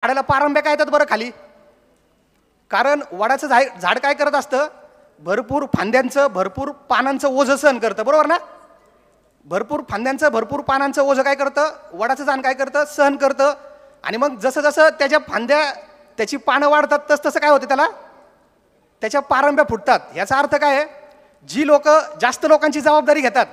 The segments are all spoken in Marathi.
झाडाला पारंब्या काय येतात बरं खाली? कारण वडाचं झाड काय करत असतं? भरपूर फांद्यांचं भरपूर पानांचं ओझं सहन करतं, बरोबर ना? भरपूर फांद्यांचं भरपूर पानांचं ओझं काय करतं? वडाचं झाड काय करतं? सहन करतं. आणि मग जसं जसं त्याच्या फांद्या त्याची पानं वाढतात तस तसं काय होतं त्याला? त्याच्या पारंब्या फुटतात. याचा अर्थ काय आहे? जी लोक जास्त लोकांची जबाबदारी घेतात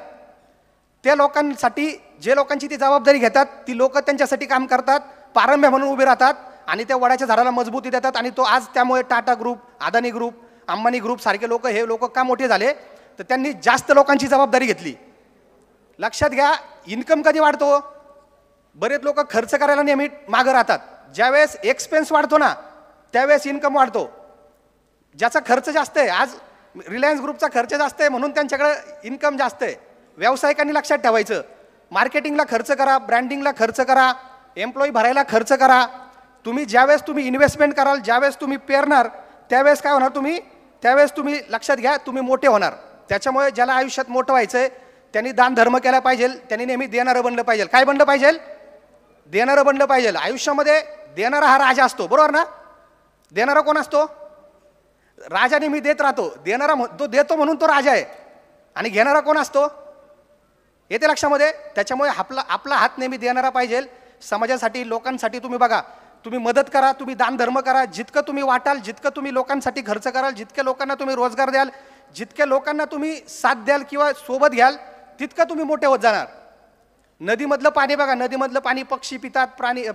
त्या लोकांसाठी, जे लोकांची ती जबाबदारी घेतात ती लोक त्यांच्यासाठी काम करतात, पारंब्या म्हणून उभे राहतात आणि त्या वडाच्या झाडाला मजबूती देतात. आणि तो आज त्यामुळे Tata group, Adani group, Ambani group सारखे लोक, हे लोक का मोठे झाले? तर त्यांनी जास्त लोकांची जबाबदारी घेतली. लक्षात घ्या, इन्कम कधी वाढतो? बरेच लोक खर्च करायला नेहमी मागं राहतात. ज्यावेळेस एक्सपेन्स वाढतो ना त्यावेळेस इन्कम वाढतो. ज्याचा खर्च जास्त आहे, आज रिलायन्स ग्रुपचा खर्च जास्त आहे म्हणून त्यांच्याकडे इन्कम जास्त आहे. व्यावसायिकांनी लक्षात ठेवायचं, मार्केटिंगला खर्च करा, ब्रँडिंगला खर्च करा, एम्प्लॉई भरायला खर्च करा. तुम्ही ज्यावेळेस तुम्ही इन्व्हेस्टमेंट कराल, ज्यावेळेस तुम्ही पेरणार त्यावेळेस काय होणार? त्यावेळेस तुम्ही लक्षात घ्या, तुम्ही मोठे होणार. त्याच्यामुळे ज्याला आयुष्यात मोठं व्हायचंय त्यांनी दान धर्म केला पाहिजे, त्यांनी नेहमी देणारं बनलं पाहिजे. काय बनलं पाहिजे? देणारं बनलं पाहिजे. आयुष्यामध्ये देणारा हा राजा असतो, बरोबर ना? देणारा कोण असतो? राजा नेहमी देत राहतो. देणारा तो देतो म्हणून तो राजा आहे. आणि घेणारा कोण असतो? येते लक्षामध्ये? त्याच्यामुळे आपला हात नेहमी देणारा पाहिजे. समाजासाठी, लोकांसाठी तुम्ही बघा, तुम्ही मदत करा, तुम्ही दान धर्म करा. जितकं तुम्ही वाटाल, जितकं तुम्ही लोकांसाठी खर्च कराल, जितक्या लोकांना तुम्ही रोजगार द्याल, जितक्या लोकांना तुम्ही साथ द्याल किंवा सोबत घ्याल, तितकं तुम्ही मोठे होत जाणार. नदीमधलं पाणी बघा, नदीमधलं पाणी पक्षी पितात,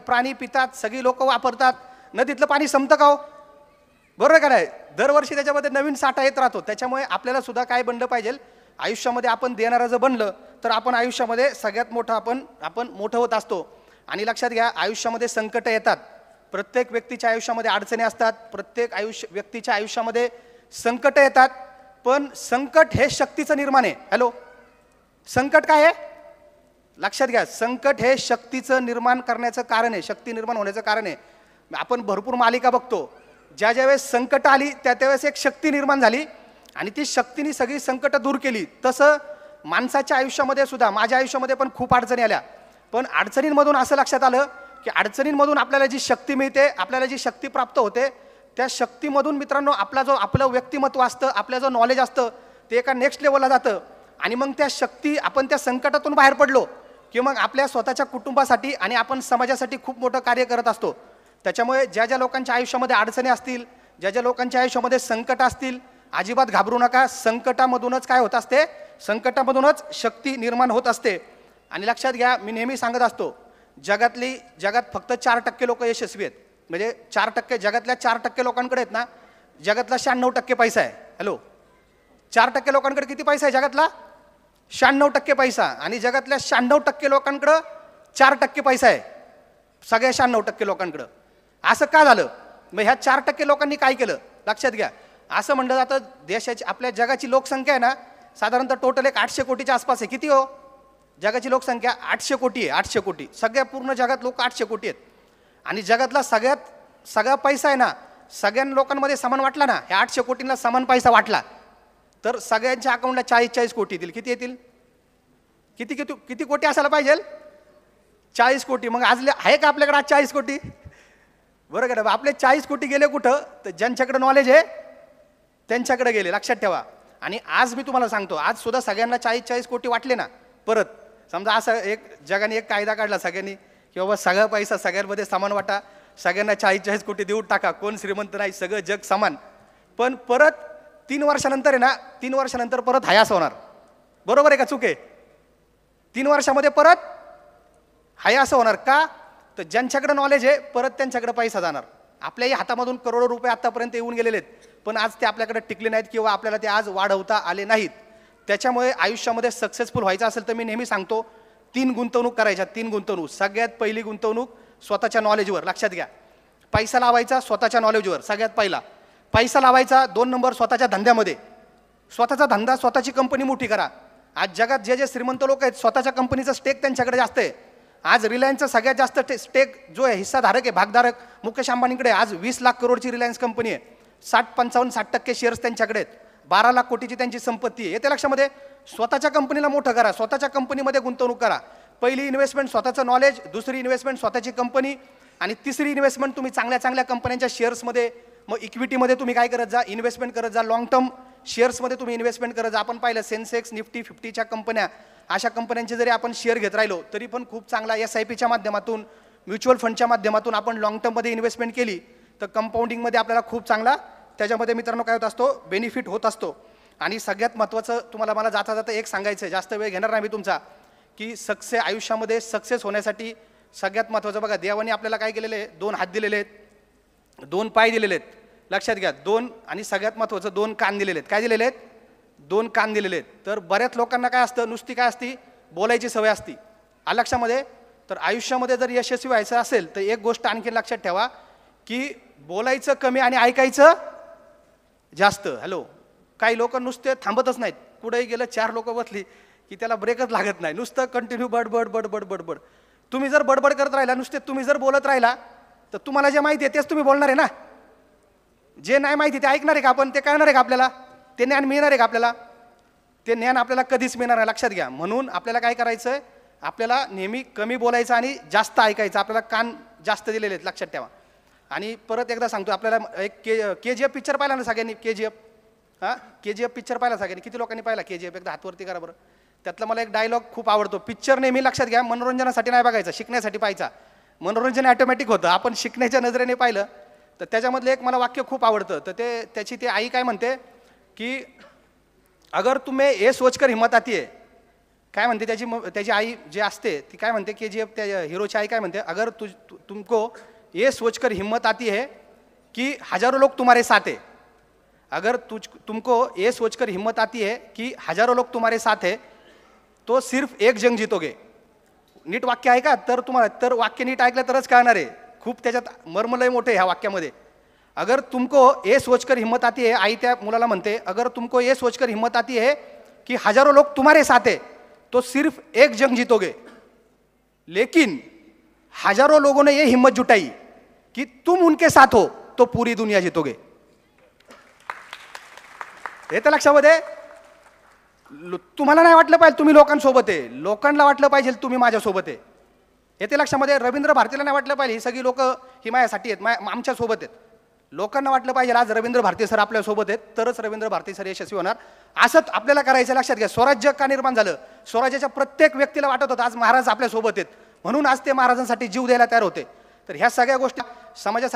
प्राणी पितात, सगळी लोक वापरतात. नदीतलं पाणी संपतं का हो? बरोबर का नाही? दरवर्षी त्याच्यामध्ये नवीन साठा येत राहतो. त्याच्यामुळे आपल्याला सुद्धा काय बनलं पाहिजे? आयुष्यामध्ये आपण देणारा जर बनलं तर आपण आयुष्यामध्ये सगळ्यात मोठं आपण मोठं होत असतो. आणि लक्षात घ्या, आयुष्यामध्ये संकट येतात. प्रत्येक व्यक्तीच्या आयुष्यामध्ये अडचणी असतात. प्रत्येक व्यक्तीच्या आयुष्यामध्ये संकट येतात. पण संकट हे शक्तीचं निर्माण आहे. हॅलो, संकट काय आहे? लक्षात घ्या, संकट हे शक्तीचं निर्माण करण्याचं कारण आहे, शक्ती निर्माण होण्याचं कारण आहे. आपण भरपूर मालिका बघतो, ज्या ज्यावेळेस संकट आली त्या त्यावेळेस एक शक्ती निर्माण झाली आणि ती शक्तीने सगळी संकट दूर केली. तसं माणसाच्या आयुष्यामध्ये सुद्धा, माझ्या आयुष्यामध्ये पण खूप अडचणी आल्या, पण अडचणींमधून असं लक्षात आलं की अडचणींमधून आपल्याला जी शक्ती मिळते, आपल्याला जी शक्ती प्राप्त होते, त्या शक्तीमधून मित्रांनो आपलं व्यक्तिमत्व असतं, आपलं जो नॉलेज असतं ते एका नेक्स्ट लेवलला जातं. आणि मग त्या शक्ती, आपण त्या संकटातून बाहेर पडलो की मग आपल्या स्वतःच्या कुटुंबासाठी आणि आपण समाजासाठी खूप मोठं कार्य करत असतो. त्याच्यामुळे ज्या ज्या लोकांच्या आयुष्यामध्ये अडचणी असतील, ज्या ज्या लोकांच्या आयुष्यामध्ये संकट असतील, अजिबात घाबरू नका. संकटामधूनच काय होत असते? संकटामधूनच शक्ती निर्माण होत असते. आणि लक्षात घ्या, मी नेहमी सांगत असतो, जगात फक्त 4% लोक यशस्वी आहेत. म्हणजे 4%, जगातल्या 4% लोकांकडे आहेत ना, जगातला 96% पैसा आहे. हॅलो, 4% लोकांकडे किती पैसा आहे जगातला? 96% पैसा. आणि जगातल्या 96% लोकांकडं 4% पैसा आहे, सगळ्या 96% लोकांकडं. असं का झालं? मग ह्या 4% लोकांनी काय केलं? लक्षात घ्या, असं म्हणलं जातं देशाची, आपल्या जगाची लोकसंख्या आहे ना साधारणतः टोटल 800 कोटीच्या आसपास आहे. किती हो? जगाची लोकसंख्या 800 कोटी आहे. 800 कोटी, सगळ्या पूर्ण जगात लोक 800 कोटी आहेत. आणि जगातला सगळा पैसा आहे ना, सगळ्या लोकांमध्ये समान वाटला ना, ह्या 800 कोटींना समान पैसा वाटला तर सगळ्यांच्या अकाउंटला 40 कोटी येतील. किती येतील? किती कोटी असायला पाहिजे? 40 कोटी. मग आज आहे का आपल्याकडे आज 40 कोटी? बरं का? आपले 40 कोटी गेले कुठं? तर ज्यांच्याकडे नॉलेज आहे त्यांच्याकडे गेले. लक्षात ठेवा. आणि आज मी तुम्हाला सांगतो, आज सुद्धा सगळ्यांना 40 कोटी वाटले ना, परत समजा असं जगाने एक कायदा काढला सगळ्यांनी की बाबा सगळा पैसा सगळ्यांमध्ये समान वाटा, सगळ्यांना 40 कोटी देऊन टाका, कोण श्रीमंत नाही, सगळं जग समान. पण परत 3 वर्षानंतर आहे ना, 3 वर्षानंतर परत हाय असं होणार. बरोबर आहे का? चूक आहे? 3 वर्षामध्ये परत हाय असं होणार का? तर ज्यांच्याकडे नॉलेज आहे परत त्यांच्याकडे पैसा जाणार. आपल्याही हातामधून करोडो रुपये आतापर्यंत येऊन गेलेले आहेत, पण आज ते आपल्याकडे टिकले नाहीत किंवा आपल्याला ते आज वाढवता आले नाहीत. त्याच्यामुळे आयुष्यामध्ये सक्सेसफुल व्हायचं असेल तर मी नेहमी सांगतो 3 गुंतवणूक करायच्या. 3 गुंतवणूक. सगळ्यात पहिली गुंतवणूक स्वतःच्या नॉलेजवर. लक्षात घ्या, पैसा लावायचा स्वतःच्या नॉलेजवर. सगळ्यात पहिला पैसा लावायचा. 2 नंबर स्वतःच्या धंद्यामध्ये. स्वतःचा धंदा, स्वतःची कंपनी मोठी करा. आज जगात जे श्रीमंत लोक आहेत स्वतःच्या कंपनीचा स्टेक त्यांच्याकडे जास्त आहे. आज रिलायन्सचा सगळ्यात जास्त स्टेक जो आहे, हिस्साधारक आहे, भागधारक मुकेश अंबानीकडे. आज 20 लाख करोडची रिलायन्स कंपनी आहे. 55-60% शेअर्स त्यांच्याकडे आहेत. 12 लाख कोटीची त्यांची संपत्ती आहे. येते लक्षामध्ये? स्वतःच्या कंपनीला मोठं करा, स्वतःच्या कंपनीमध्ये गुंतवणूक करा. पहिली इन्व्हेस्टमेंट स्वतःचं नॉलेज, दुसरी इन्व्हेस्टमेंट स्वतःची कंपनी आणि तिसरी इन्व्हेस्टमेंट तुम्ही चांगल्या चांगल्या कंपन्यांच्या शेअर्समध्ये, मग इक्विटीमध्ये तुम्ही काय करत जा, इन्व्हेस्टमेंट करत जा. लॉंग टर्म शेअर्समध्ये तुम्ही इन्व्हेस्टमेंट करत जा. आपण पाहिलं सेन्सेक्स, निफ्टी 50च्या कंपन्या, अशा कंपन्यांचे जरी आपण शेअर घेत राहिलो तरी पण खूप चांगला SIPच्या माध्यमातून, म्युच्युअल फंडच्या माध्यमातून आपण लॉंग टर्ममध्ये इन्व्हेस्टमेंट केली तर कंपाऊंडिंगमध्ये आपल्याला खूप चांगला त्याच्यामध्ये मित्रांनो काय होत असतो, बेनिफिट होत असतो. आणि सगळ्यात महत्त्वाचं तुम्हाला मला जाता जाता एक सांगायचं आहे, जास्त वेळ घेणार नाही मी तुमचा, की आयुष्यामध्ये सक्सेस होण्यासाठी सगळ्यात महत्त्वाचं बघा, देवाने आपल्याला काय केलेलं आहे, 2 हात दिलेले आहेत, 2 पाय दिलेले आहेत, लक्षात घ्या, 2, आणि सगळ्यात महत्त्वाचं 2 कान दिलेले आहेत. काय दिलेले आहेत? 2 कान दिलेले आहेत. तर बऱ्याच लोकांना काय असतं, नुसती काय असती, बोलायची सवय असती. लक्षामध्ये, तर आयुष्यामध्ये जर यशस्वी व्हायचं असेल तर एक गोष्ट आणखी लक्षात ठेवा, की बोलायचं कमी आणि ऐकायचं जास्त. हॅलो, काही लोक नुसते थांबतच नाहीत, कुठेही गेलं 4 लोक बसली की त्याला ब्रेकच लागत नाही, नुसतं कंटिन्यू बडबड बडबड बडबड. तुम्ही जर बडबड करत राहिला, नुसते तुम्ही जर बोलत राहिला तर तुम्हाला जे माहिती आहे तेच तुम्ही बोलणार आहे ना. जे नाही माहिती ते ऐकणार आहे का आपण, ते कळणार आहे का आपल्याला, ते ज्ञान मिळणार आहे का आपल्याला, ते ज्ञान आपल्याला कधीच मिळणार नाही. लक्षात घ्या. म्हणून आपल्याला काय करायचं आहे, आपल्याला नेहमी कमी बोलायचं आणि जास्त ऐकायचं. आपल्याला कान जास्त दिलेले आहेत, लक्षात ठेवा. आणि परत एकदा सांगतो, आपल्याला एक KGF पिक्चर पाहिला ना सगळ्यांनी, KGF पिक्चर पाहिला सगळ्यांनी, किती लोकांनी पाहिला KGF? एकदा हातवरती करा बरं. त्यातला मला एक डायलॉग खूप आवडतो. पिक्चर नेहमी लक्षात घ्या, मनोरंजनासाठी नाही बघायचा, शिकण्यासाठी पाहायचा. मनोरंजन ऑटोमॅटिक होतं, आपण शिकण्याच्या नजरेने पाहिलं तर त्याच्यामधलं एक मला वाक्य खूप आवडतं. तर त्याची ती आई काय म्हणते, की अगर तुम्हें ये सोचकर हिम्मत आती है, काय म्हणते त्याची आई जे असते ती काय म्हणते, KGF त्या हिरोची आई काय म्हणते, अगर तुमको ये सोचकर हिम्मत आती है कि हजारों लोग तुम्हारे साथ है, अगर तुमको ये सोचकर हिम्मत आती है कि हजारों लोग तुम्हारे साथ है तो सिर्फ एक जंग जीतोगे. नीट वाक्य आहे का, तर तुम्हाला तर वाक्य नीट ऐकलं तरच कळणार आहे. खूप त्याच्यात मर्मलय मोठे ह्या वाक्यामध्ये. अगर तुमको ये सोचकर हिम्मत आती है, आई त्या मुलाला म्हणते, अगर तुमको ये सोचकर हिम्मत आती है कि हजारों लोग तुम्हारे साथ है तो सिर्फ एक जंग जीतोगे, लेकिन हजारों लोगों ने ये हिम्मत जुटाई कि तुम उनके साथ हो तो पूरी दुनिया जीतोगे. हे तर लक्षामध्ये, तुम्हाला नाही वाटलं पाहिजे तुम्ही लोकांसोबत आहे, लोकांना वाटलं पाहिजे तुम्ही माझ्यासोबत आहे. हे ते लक्षामध्ये, रवींद्र भारतीला नाही वाटलं पाहिजे ही सगळी लोक ही माझ्यासाठी आहेत, आमच्यासोबत आहेत. लोकांना वाटलं पाहिजे आज रवींद्र भारती सर आपल्यासोबत आहेत, तरच रवींद्र भारती सर यशस्वी होणार. असंच आपल्याला करायचं. लक्षात घ्या, स्वराज्य का निर्माण झालं, स्वराज्याच्या प्रत्येक व्यक्तीला वाटत होतं आज महाराज आपल्यासोबत आहेत, म्हणून आज ते महाराजांसाठी जीव द्यायला तयार होते. तर ह्या सगळ्या गोष्टी समाजासाठी